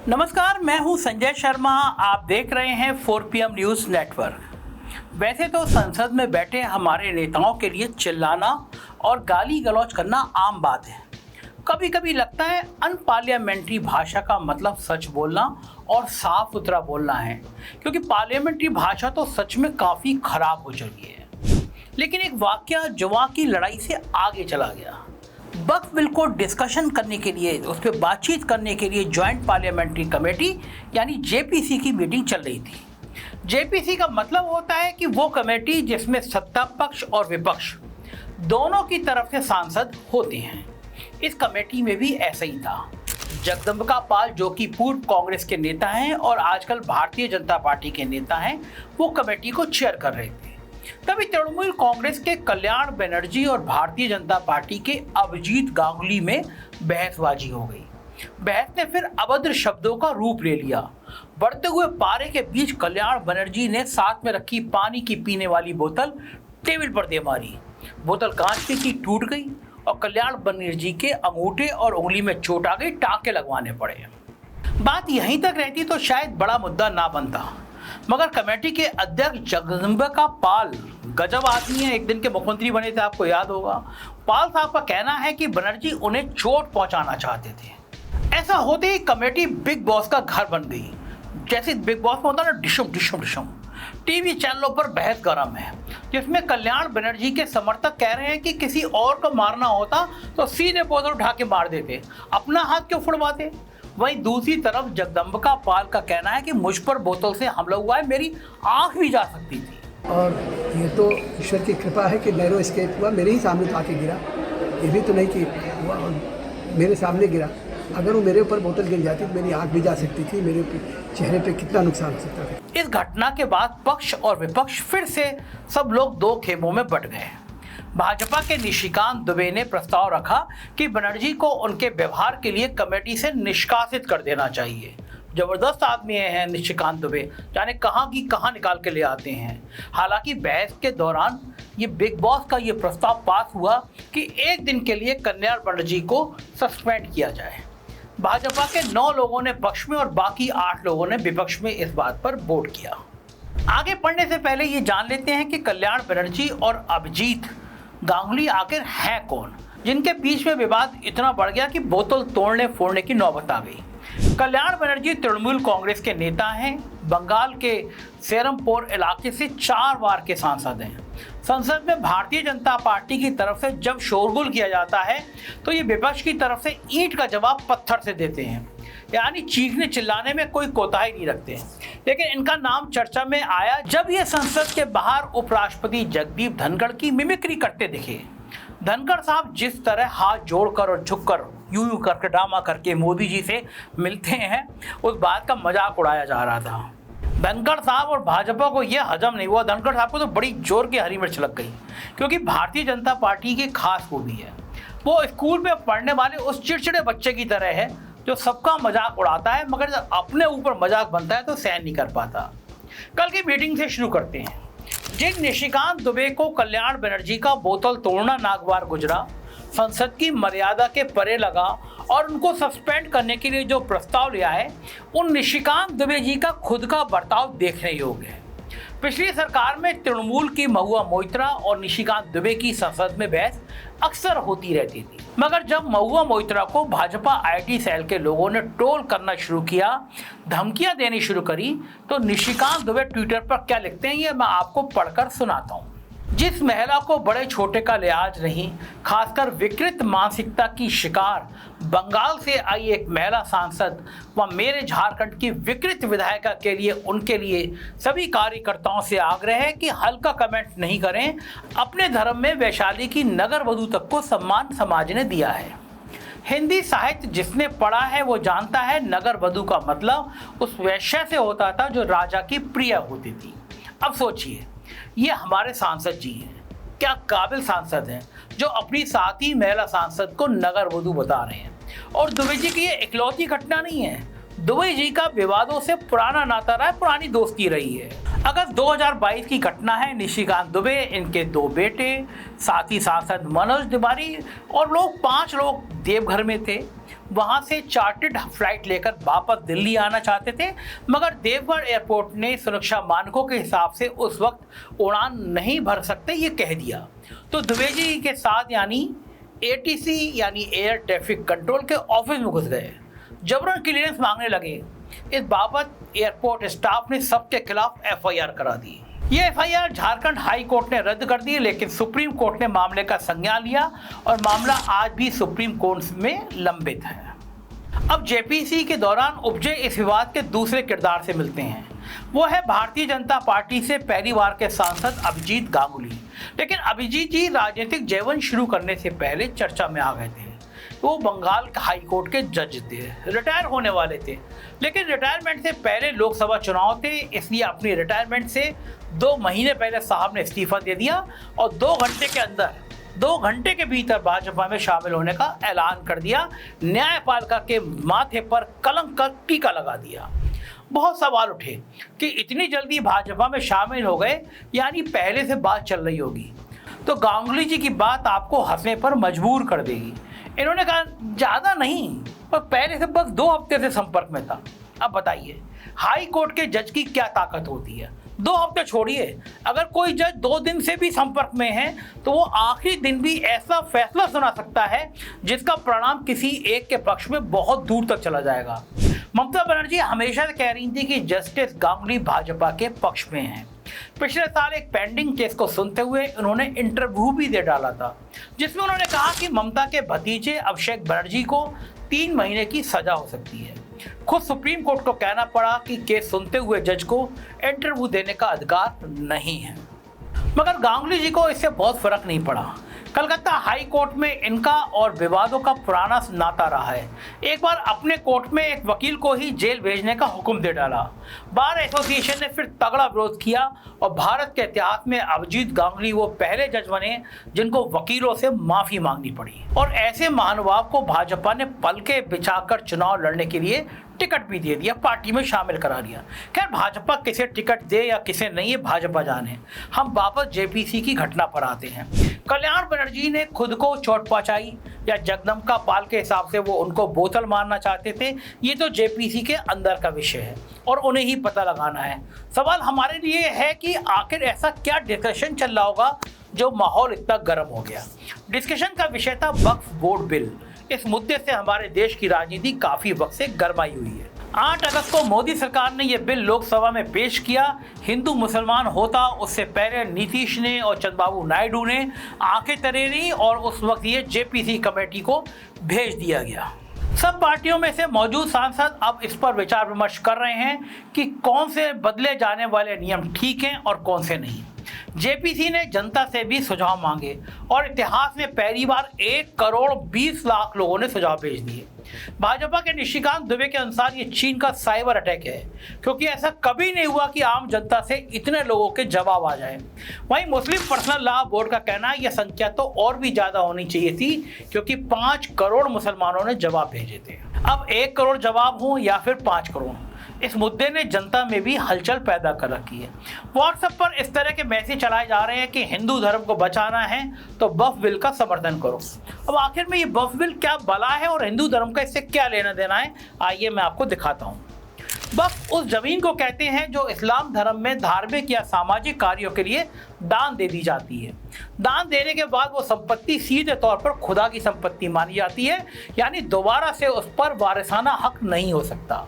नमस्कार, मैं हूं संजय शर्मा। आप देख रहे हैं 4 PM न्यूज़ नेटवर्क। वैसे तो संसद में बैठे हमारे नेताओं के लिए चिल्लाना और गाली गलौज करना आम बात है। कभी कभी लगता है अनपार्लियामेंट्री भाषा का मतलब सच बोलना और साफ सुथरा बोलना है, क्योंकि पार्लियामेंट्री भाषा तो सच में काफ़ी खराब हो चुकी है। लेकिन एक वाकया जुआ की लड़ाई से आगे चला गया। वक्फ बिल को डिस्कशन करने के लिए, उस पर बातचीत करने के लिए जॉइंट पार्लियामेंट्री कमेटी यानी जेपीसी की मीटिंग चल रही थी। जेपीसी का मतलब होता है कि वो कमेटी जिसमें सत्ता पक्ष और विपक्ष दोनों की तरफ से सांसद होते हैं। इस कमेटी में भी ऐसा ही था। जगदम्बिका पाल, जो कि पूर्व कांग्रेस के नेता हैं और आजकल भारतीय जनता पार्टी के नेता हैं, वो कमेटी को चेयर कर रहे थे। तभी तृणमूल कांग्रेस के कल्याण बनर्जी और भारतीय जनता पार्टी के अभिजीत गांगुली में बहसबाजी हो गई। बहस ने फिर अभद्र शब्दों का रूप ले लिया। बढ़ते हुए पारे के बीच कल्याण बनर्जी ने साथ में रखी पानी की पीने वाली बोतल टेबल पर दे मारी। बोतल कांच की टूट गई और कल्याण बनर्जी के अंगूठे और उंगली में चोट आ गई, टाँके लगवाने पड़े। बात यहीं तक रहती तो शायद बड़ा मुद्दा ना बनता, मगर कमेटी के अध्यक्ष जगदम्बिका पाल गजब आदमी है। एक दिन के मुख्यमंत्री बने थे, आपको याद होगा। पाल साहब का कहना है कि बनर्जी उन्हें चोट पहुंचाना चाहते थे। ऐसा होते ही कमेटी बिग बॉस का घर बन गई। जैसे बिग बॉस में होता ना, डिशम डिशम डिशम। टीवी चैनलों पर बहस गर्म है, जिसमें कल्याण बनर्जी के समर्थक कह रहे हैं कि किसी और को मारना होता तो सीधे बोतल उठा के मार देते, अपना हाथ क्यों फुड़वाते। वहीं दूसरी तरफ जगदम्बिका पाल का कहना है कि मुझ पर बोतल से हमला हुआ है, मेरी आंख भी जा सकती थी। और ये तो ईश्वर की कृपा है कि नैरो एस्केप हुआ, मेरे ही सामने तो आके गिरा। ये भी तो नहीं कि हुआ और मेरे सामने गिरा। अगर वो मेरे ऊपर बोतल गिर जाती तो मेरी आंख भी जा सकती थी, मेरे चेहरे पे कितना नुकसान हो सकता था। इस घटना के बाद पक्ष और विपक्ष फिर से सब लोग दो खेमों में बंट गए। भाजपा के निशिकांत दुबे ने प्रस्ताव रखा कि बनर्जी को उनके व्यवहार के लिए कमेटी से निष्कासित कर देना चाहिए। जबरदस्त आदमी हैं निशिकांत दुबे, जाने कहाँ की कहाँ निकाल के ले आते हैं। हालांकि बहस के दौरान ये बिग बॉस का ये प्रस्ताव पास हुआ कि एक दिन के लिए कल्याण बनर्जी को सस्पेंड किया जाए। भाजपा के 9 लोगों ने पक्ष में और बाकी 8 लोगों ने विपक्ष में इस बात पर वोट किया। आगे बढ़ने से पहले ये जान लेते हैं कि कल्याण बनर्जी और अभिजीत गांगुली आखिर है कौन, जिनके बीच में विवाद इतना बढ़ गया कि बोतल तोड़ने फोड़ने की नौबत आ गई। कल्याण बनर्जी तृणमूल कांग्रेस के नेता हैं। बंगाल के सेरमपुर इलाके से 4 बार के सांसद हैं। संसद में भारतीय जनता पार्टी की तरफ से जब शोरगुल किया जाता है तो ये विपक्ष की तरफ से ईंट का जवाब पत्थर से देते हैं, यानी चीखने चिल्लाने में कोई कोताही नहीं रखते हैं। लेकिन इनका नाम चर्चा में आया जब ये संसद के बाहर उपराष्ट्रपति जगदीप धनखड़ की मिमिक्री करते दिखे। धनखड़ साहब जिस तरह हाथ जोड़कर और झुककर यूं करके ड्रामा करके मोदी जी से मिलते हैं, उस बात का मजाक उड़ाया जा रहा था। धनखड़ साहब और भाजपा को यह हजम नहीं हुआ। धनखड़ साहब को तो बड़ी जोर की हरी मिर्च लग गई, क्योंकि भारतीय जनता पार्टी की खास खूबी है, वो स्कूल में पढ़ने वाले उस चिड़चिड़े बच्चे की तरह है जो सबका मजाक उड़ाता है, मगर जब अपने ऊपर मजाक बनता है तो सहन नहीं कर पाता। कल की मीटिंग से शुरू करते हैं। जिन निशिकांत दुबे को कल्याण बनर्जी का बोतल तोड़ना नागवार गुजरा, संसद की मर्यादा के परे लगा और उनको सस्पेंड करने के लिए जो प्रस्ताव लिया है, उन निशिकांत दुबे जी का खुद का बर्ताव देखने योग्य है। पिछली सरकार में तृणमूल की महुआ मोइत्रा और निशिकांत दुबे की संसद में बहस अक्सर होती रहती थी, मगर जब महुआ मोइत्रा को भाजपा आईटी सेल के लोगों ने ट्रोल करना शुरू किया, धमकियां देनी शुरू करी, तो निशिकांत दुबे ट्विटर पर क्या लिखते हैं ये मैं आपको पढ़कर सुनाता हूँ। जिस महिला को बड़े छोटे का लिहाज नहीं, खासकर विकृत मानसिकता की शिकार बंगाल से आई एक महिला सांसद व मेरे झारखंड की विकृत विधायिका के लिए उनके लिए सभी कार्यकर्ताओं से आग्रह है कि हल्का कमेंट नहीं करें। अपने धर्म में वैशाली की नगर वधू तक को सम्मान समाज ने दिया है। हिंदी साहित्य जिसने पढ़ा है वो जानता है, नगर वधू का मतलब उस वैश्य से होता था जो राजा की प्रिय होती थी। अब सोचिए, ये हमारे सांसद जी हैं, क्या काबिल सांसद हैं जो अपनी साथी महिला सांसद को नगर वधू बता रहे हैं। और दुबे जी की ये इकलौती घटना नहीं है। दुबे जी का विवादों से पुराना नाता रहा है, पुरानी दोस्ती रही है। अगस्त 2022 की घटना है। निशिकांत दुबे, इनके 2 बेटे, साथ ही सांसद मनोज तिवारी और 5 लोग देवघर में थे। वहां से चार्टर्ड फ्लाइट लेकर वापस दिल्ली आना चाहते थे, मगर देवघर एयरपोर्ट ने सुरक्षा मानकों के हिसाब से उस वक्त उड़ान नहीं भर सकते ये कह दिया। तो दुबे जी के साथ यानी ATC यानी एयर ट्रैफिक कंट्रोल के ऑफिस में घुस गए, जबरन क्लियरेंस मांगने लगे। इस बाबत एयरपोर्ट स्टाफ ने सबके खिलाफ FIR करा दी। ये FIR झारखंड हाई कोर्ट ने रद्द कर दी, लेकिन सुप्रीम कोर्ट ने मामले का संज्ञान लिया और मामला आज भी सुप्रीम कोर्ट में लंबित है। अब JPC के दौरान उपजे इस विवाद के दूसरे किरदार से मिलते हैं। वो है भारतीय जनता पार्टी से पहली बार के सांसद अभिजीत गांगुली। लेकिन अभिजीत जी राजनीतिक जीवन शुरू करने से पहले चर्चा में आ गए थे। वो बंगाल हाई कोर्ट के जज थे, रिटायर होने वाले थे, लेकिन रिटायरमेंट से पहले लोकसभा चुनाव थे, इसलिए अपनी रिटायरमेंट से 2 महीने पहले साहब ने इस्तीफा दे दिया और 2 घंटे के भीतर भाजपा में शामिल होने का ऐलान कर दिया। न्यायपालिका के माथे पर कलंक का टीका लगा दिया। बहुत सवाल उठे कि इतनी जल्दी भाजपा में शामिल हो गए, यानी पहले से बात चल रही होगी। तो गांगुली जी की बात आपको हंसने पर मजबूर कर देगी। इन्होंने कहा ज़्यादा नहीं, पर पहले से बस 2 हफ्ते से संपर्क में था। अब बताइए हाई कोर्ट के जज की क्या ताकत होती है। 2 हफ्ते छोड़िए, अगर कोई जज 2 दिन से भी संपर्क में है तो वो आखिरी दिन भी ऐसा फैसला सुना सकता है जिसका परिणाम किसी एक के पक्ष में बहुत दूर तक चला जाएगा। ममता बनर्जी हमेशा से कह रही थी कि जस्टिस गांगुली भाजपा के पक्ष में हैं। पिछले साल एक पेंडिंग केस को सुनते हुए उन्होंने इंटरव्यू भी दे डाला था, जिसमें उन्होंने कहा कि ममता के भतीजे अभिषेक बनर्जी को 3 महीने की सजा हो सकती है। खुद सुप्रीम कोर्ट को कहना पड़ा कि केस सुनते हुए जज को इंटरव्यू देने का अधिकार नहीं है, मगर गांगुली जी को इससे बहुत फर्क नहीं पड़ा। कलकत्ता हाई कोर्ट में इनका और विवादों का पुराना नाता रहा है। एक बार अपने कोर्ट में एक वकील को ही जेल भेजने का हुक्म दे डाला। बार एसोसिएशन ने फिर तगड़ा विरोध किया और भारत के इतिहास में अभिजीत गांगुली वो पहले जज बने जिनको वकीलों से माफी मांगनी पड़ी। और ऐसे महानुभाव को भाजपा ने पलके बिछाकर चुनाव लड़ने के लिए टिकट भी दे दिया, पार्टी में शामिल करा दिया। खैर भाजपा किसे टिकट दे या किसे नहीं, ये भाजपा जाने। हम वापस JPC की घटना पर आते हैं। कल्याण बनर्जी ने खुद को चोट पहुंचाई या जगदम्बिका पाल के हिसाब से वो उनको बोतल मारना चाहते थे, ये तो JPC के अंदर का विषय है और उन्हें ही पता लगाना है। सवाल हमारे लिए है कि आखिर ऐसा क्या डिस्कशन चल रहा होगा जो माहौल इतना गर्म हो गया। डिस्कशन का विषय था वक्फ बोर्ड बिल। इस मुद्दे से हमारे देश की राजनीति काफी वक्त से गरमाई हुई है। 8 अगस्त को मोदी सरकार ने यह बिल लोकसभा में पेश किया। हिंदू मुसलमान होता उससे पहले नीतीश ने और चंद्रबाबू नायडू ने आंखें तरेरी और उस वक्त ये JPC कमेटी को भेज दिया गया। सब पार्टियों में से मौजूद सांसद अब इस पर विचार विमर्श कर रहे हैं कि कौन से बदले जाने वाले नियम ठीक हैं और कौन से नहीं। JPC ने जनता से भी सुझाव मांगे और इतिहास में पहली बार 1 करोड़ 20 लाख लोगों ने सुझाव भेज दिए। भाजपा के निशिकांत दुबे के अनुसार ये चीन का साइबर अटैक है, क्योंकि ऐसा कभी नहीं हुआ कि आम जनता से इतने लोगों के जवाब आ जाए। वहीं मुस्लिम पर्सनल लॉ बोर्ड का कहना है यह संख्या तो और भी ज्यादा होनी चाहिए थी, क्योंकि 5 करोड़ मुसलमानों ने जवाब भेजे थे। अब 1 करोड़ जवाब हो या फिर 5 करोड़, इस मुद्दे ने जनता में भी हलचल पैदा कर रखी है। व्हाट्सएप पर इस तरह के मैसेज चलाए जा रहे हैं कि हिंदू धर्म को बचाना है तो वक्फ बिल का समर्थन करो। अब आखिर में ये वक्फ बिल क्या बला है और हिंदू धर्म का इससे क्या लेना देना है, आइए मैं आपको दिखाता हूँ। वक्फ उस जमीन को कहते हैं जो इस्लाम धर्म में धार्मिक या सामाजिक कार्यों के लिए दान दे दी जाती है। दान देने के बाद वो संपत्ति सीधे तौर पर खुदा की संपत्ति मानी जाती है, यानी दोबारा से उस पर वारिसाना हक नहीं हो सकता।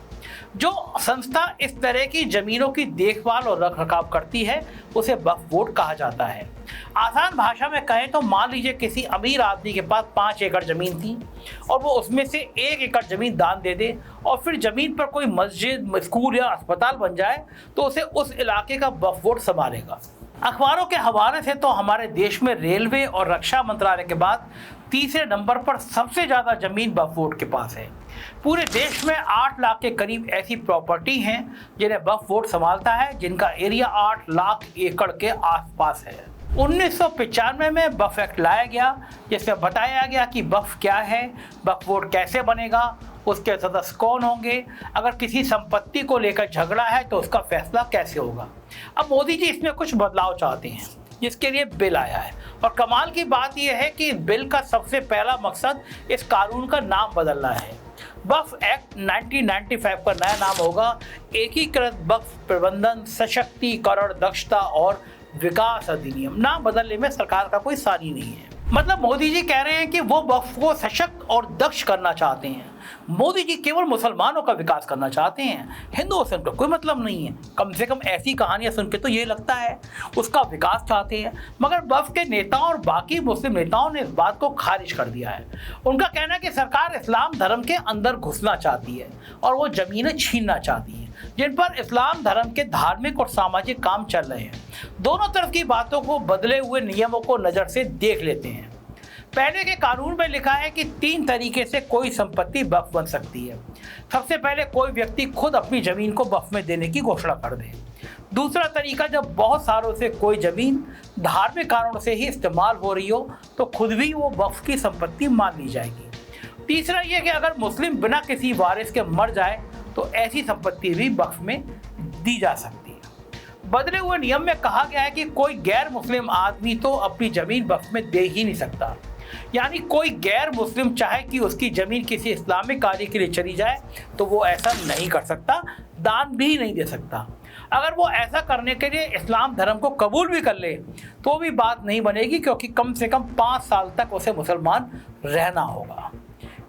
जो संस्था इस तरह की जमीनों की देखभाल और रखरखाव करती है उसे वक्फ बोर्ड कहा जाता है। आसान भाषा में कहें तो मान लीजिए किसी अमीर आदमी के पास 5 एकड़ जमीन थी और वो उसमें से 1 एकड़ जमीन दान दे दे और फिर जमीन पर कोई मस्जिद, स्कूल या अस्पताल बन जाए तो उसे उस इलाके का वक्फ बोर्ड संभालेगा। अखबारों के हवाले से तो हमारे देश में रेलवे और रक्षा मंत्रालय के बाद तीसरे नंबर पर सबसे ज़्यादा जमीन वक्फ बोर्ड के पास है। पूरे देश में 8 लाख के करीब ऐसी प्रॉपर्टी हैं जिन्हें वक्फ बोर्ड संभालता है, जिनका एरिया 8 लाख एकड़ के आसपास है। 1995 में वक्फ एक्ट लाया गया, जिसमें बताया गया कि वक्फ क्या है, वक्फ बोर्ड कैसे बनेगा उसके सदस्य कौन होंगे, अगर किसी संपत्ति को लेकर झगड़ा है तो उसका फैसला कैसे होगा। अब मोदी जी इसमें कुछ बदलाव चाहते हैं, जिसके लिए बिल आया है। और कमाल की बात यह है कि इस बिल का सबसे पहला मकसद इस कानून का नाम बदलना है। वक्फ एक्ट 1995 का नया नाम होगा एकीकृत वक्फ प्रबंधन सशक्तिकरण दक्षता और विकास अधिनियम। नाम बदलने में सरकार का कोई सानी नहीं है। मतलब मोदी जी कह रहे हैं कि वो वक्फ को सशक्त और दक्ष करना चाहते हैं। मोदी जी केवल मुसलमानों का विकास करना चाहते हैं, हिंदुओं से उनका कोई मतलब नहीं है। कम से कम ऐसी कहानियां सुन के तो ये लगता है उसका विकास चाहते हैं। मगर वक्फ के नेताओं और बाकी मुस्लिम नेताओं ने इस बात को खारिज कर दिया है। उनका कहना है कि सरकार इस्लाम धर्म के अंदर घुसना चाहती है और वो जमीनें छीनना चाहती है जिन पर इस्लाम धर्म के धार्मिक और सामाजिक काम चल रहे हैं। दोनों तरफ की बातों को बदले हुए नियमों को नज़र से देख लेते हैं। पहले के कानून में लिखा है कि 3 तरीके से कोई संपत्ति वक्फ बन सकती है। सबसे पहले कोई व्यक्ति खुद अपनी ज़मीन को वक्फ में देने की घोषणा कर दे। दूसरा तरीका, जब बहुत सालों से कोई ज़मीन धार्मिक कारणों से ही इस्तेमाल हो रही हो तो खुद भी वो वक्फ की संपत्ति मान ली जाएगी। तीसरा ये कि अगर मुस्लिम बिना किसी वारिस के मर जाए तो ऐसी संपत्ति भी वक्फ में दी जा सकती है। बदले हुए नियम में कहा गया है कि कोई गैर मुस्लिम आदमी तो अपनी ज़मीन वक्फ में दे ही नहीं सकता। यानी कोई गैर मुस्लिम चाहे कि उसकी ज़मीन किसी इस्लामिक कार्य के लिए चली जाए तो वो ऐसा नहीं कर सकता, दान भी नहीं दे सकता। अगर वो ऐसा करने के लिए इस्लाम धर्म को कबूल भी कर ले तो भी बात नहीं बनेगी, क्योंकि कम से कम 5 साल तक उसे मुसलमान रहना होगा।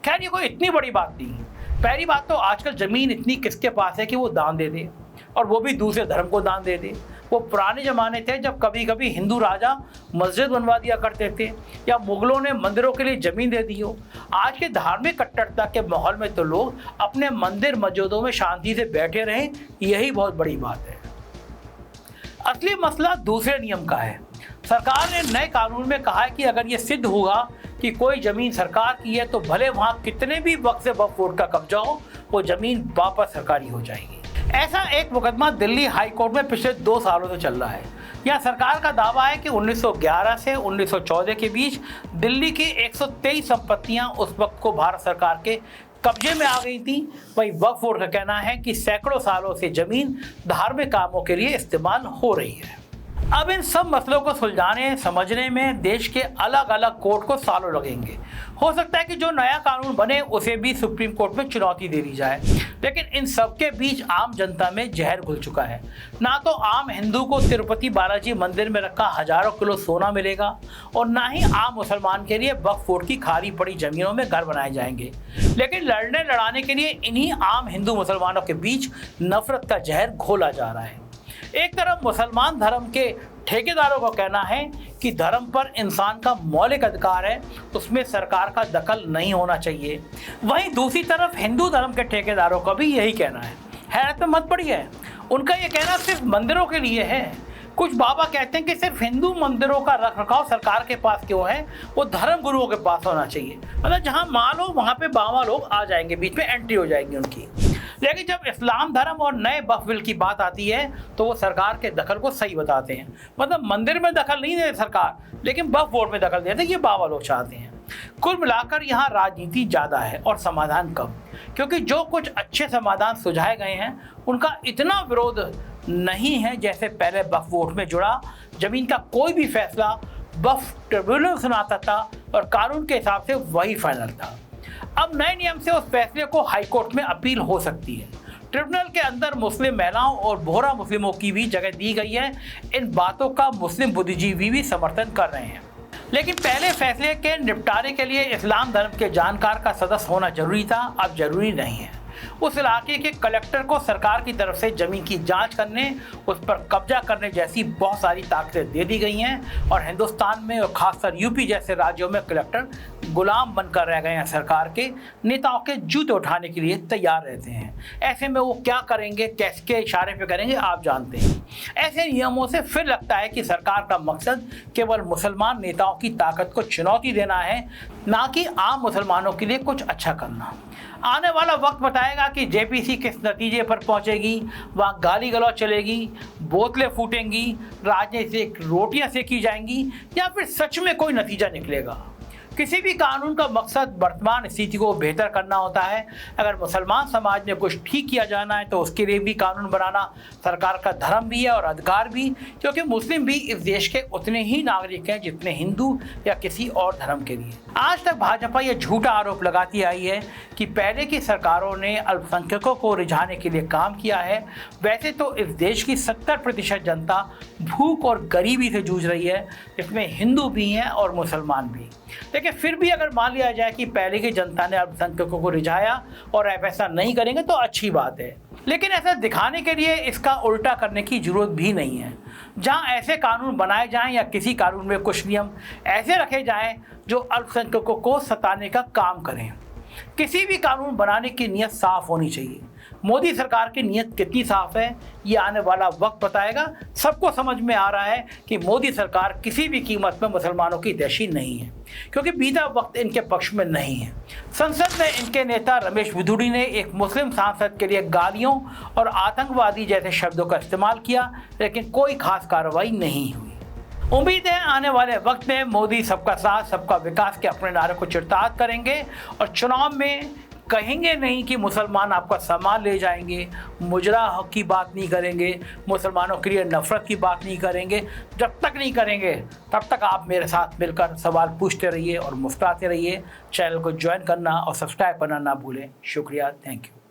खैर ये कोई इतनी बड़ी बात नहीं। पहली बात तो आजकल ज़मीन इतनी किसके पास है कि वो दान दे दे, और वो भी दूसरे धर्म को दान दे दे। वो पुराने ज़माने थे जब कभी कभी हिंदू राजा मस्जिद बनवा दिया करते थे या मुगलों ने मंदिरों के लिए ज़मीन दे दी हो। आज के धार्मिक कट्टरता के माहौल में तो लोग अपने मंदिर मस्जिदों में शांति से बैठे रहें, यही बहुत बड़ी बात है। असली मसला दूसरे नियम का है। सरकार ने नए कानून में कहा है कि अगर ये सिद्ध हुआ कि कोई ज़मीन सरकार की है तो भले वहाँ कितने भी वक्त से वक्फ बोर्ड का कब्जा हो, वो ज़मीन वापस सरकारी हो जाएगी। ऐसा एक मुकदमा दिल्ली हाई कोर्ट में पिछले 2 सालों से चल रहा है। यहाँ सरकार का दावा है कि 1911 से 1914 के बीच दिल्ली की 123 संपत्तियाँ उस वक्त को भारत सरकार के कब्जे में आ गई थी। वहीं वक्फ बोर्ड का कहना है कि सैकड़ों सालों से ज़मीन धार्मिक कामों के लिए इस्तेमाल हो रही है। अब इन सब मसलों को सुलझाने समझने में देश के अलग अलग कोर्ट को सालों लगेंगे। हो सकता है कि जो नया कानून बने उसे भी सुप्रीम कोर्ट में चुनौती दे दी जाए, लेकिन इन सब के बीच आम जनता में जहर घुल चुका है। ना तो आम हिंदू को तिरुपति बालाजी मंदिर में रखा हजारों किलो सोना मिलेगा और ना ही आम मुसलमान के लिए वक्फ बोर्ड की खाली पड़ी जमीनों में घर बनाए जाएंगे। लेकिन लड़ने लड़ाने के लिए इन्हीं आम हिंदू मुसलमानों के बीच नफरत का जहर घोला जा रहा है। एक तरफ मुसलमान धर्म के ठेकेदारों का कहना है कि धर्म पर इंसान का मौलिक अधिकार है, उसमें सरकार का दखल नहीं होना चाहिए। वहीं दूसरी तरफ हिंदू धर्म के ठेकेदारों का भी यही कहना है। हैरत में मत पड़ी है, उनका ये कहना सिर्फ मंदिरों के लिए है। कुछ बाबा कहते हैं कि सिर्फ हिंदू मंदिरों का रखरखाव सरकार के पास क्यों है, वो धर्म गुरुओं के पास होना चाहिए। मतलब जहाँ माल हो वहाँ पे बाबा लोग आ जाएंगे, बीच में एंट्री हो जाएगी उनकी। लेकिन जब इस्लाम धर्म और नए वक्फ बिल की बात आती है तो वो सरकार के दखल को सही बताते हैं। मतलब मंदिर में दखल नहीं दे सरकार, लेकिन वक्फ बोर्ड में दखल देते हैं, ये बाबा लोग चाहते हैं। कुल मिलाकर यहाँ राजनीति ज़्यादा है और समाधान कम, क्योंकि जो कुछ अच्छे समाधान सुझाए गए हैं उनका इतना विरोध नहीं है जैसे पहले वक्फ बोर्ड में जुड़ा जमीन का कोई भी फैसला वक्फ ट्रिब्यूनल सुनाता था और कानून के हिसाब से वही फाइनल था। अब नए नियम से उस फैसले को हाईकोर्ट में अपील हो सकती है। ट्रिब्यूनल के अंदर मुस्लिम महिलाओं और बोहरा मुस्लिमों की भी जगह दी गई है। इन बातों का मुस्लिम बुद्धिजीवी भी समर्थन कर रहे हैं। लेकिन पहले फैसले के निपटारे के लिए इस्लाम धर्म के जानकार का सदस्य होना जरूरी था, अब जरूरी नहीं है। उस इलाके के कलेक्टर को सरकार की तरफ से जमीन की जांच करने, उस पर कब्जा करने जैसी बहुत सारी ताकतें दे दी गई हैं और हिंदुस्तान में और खासकर यूपी जैसे राज्यों में कलेक्टर गुलाम बनकर रह गए हैं। सरकार के नेताओं के जूते उठाने के लिए तैयार रहते हैं। ऐसे में वो क्या करेंगे, कैसे इशारे पे करेंगे, आप जानते हैं। ऐसे नियमों से फिर लगता है कि सरकार का मकसद केवल मुसलमान नेताओं की ताकत को चुनौती देना है, ना कि आम मुसलमानों के लिए कुछ अच्छा करना। आने वाला वक्त बताएगा कि जेपीसी किस नतीजे पर पहुंचेगी। वहाँ गाली गलौज चलेगी, बोतलें फूटेंगी, राजनीतिक रोटियां सेकी जाएंगी या फिर सच में कोई नतीजा निकलेगा। किसी भी कानून का मकसद वर्तमान स्थिति को बेहतर करना होता है। अगर मुसलमान समाज में कुछ ठीक किया जाना है तो उसके लिए भी कानून बनाना सरकार का धर्म भी है और अधिकार भी, क्योंकि मुस्लिम भी इस देश के उतने ही नागरिक हैं जितने हिंदू या किसी और धर्म के लिए। आज तक भाजपा ये झूठा आरोप लगाती आई है कि पहले की सरकारों ने अल्पसंख्यकों को रिझाने के लिए काम किया है। वैसे तो इस देश की 70% जनता भूख और गरीबी से जूझ रही है, जिसमें हिंदू भी हैं और मुसलमान भी। लेकिन फिर भी अगर मान लिया जाए कि पहले की जनता ने अल्पसंख्यकों को रिझाया और अब ऐसा नहीं करेंगे तो अच्छी बात है, लेकिन ऐसा दिखाने के लिए इसका उल्टा करने की जरूरत भी नहीं है। जहां ऐसे कानून बनाए जाएं या किसी कानून में कुछ नियम ऐसे रखे जाएं जो अल्पसंख्यकों को सताने का काम करें। किसी भी कानून बनाने की नीयत साफ होनी चाहिए। मोदी सरकार की नीयत कितनी साफ है ये आने वाला वक्त बताएगा। सबको समझ में आ रहा है कि मोदी सरकार किसी भी कीमत में मुसलमानों की हितैषी नहीं है, क्योंकि बीता वक्त इनके पक्ष में नहीं है। संसद में इनके नेता रमेश बिधूड़ी ने एक मुस्लिम सांसद के लिए गालियों और आतंकवादी जैसे शब्दों का इस्तेमाल किया, लेकिन कोई खास कार्रवाई नहीं हुई। उम्मीद है आने वाले वक्त में मोदी सबका साथ सबका विकास के अपने नारे को चरितार्थ करेंगे और चुनाव में कहेंगे नहीं कि मुसलमान आपका सामान ले जाएंगे, मुजरा हक की बात नहीं करेंगे, मुसलमानों के लिए नफरत की बात नहीं करेंगे। जब तक नहीं करेंगे तब तक आप मेरे साथ मिलकर सवाल पूछते रहिए और मुस्कुराते रहिए। चैनल को ज्वाइन करना और सब्सक्राइब करना ना भूलें। शुक्रिया, थैंक यू।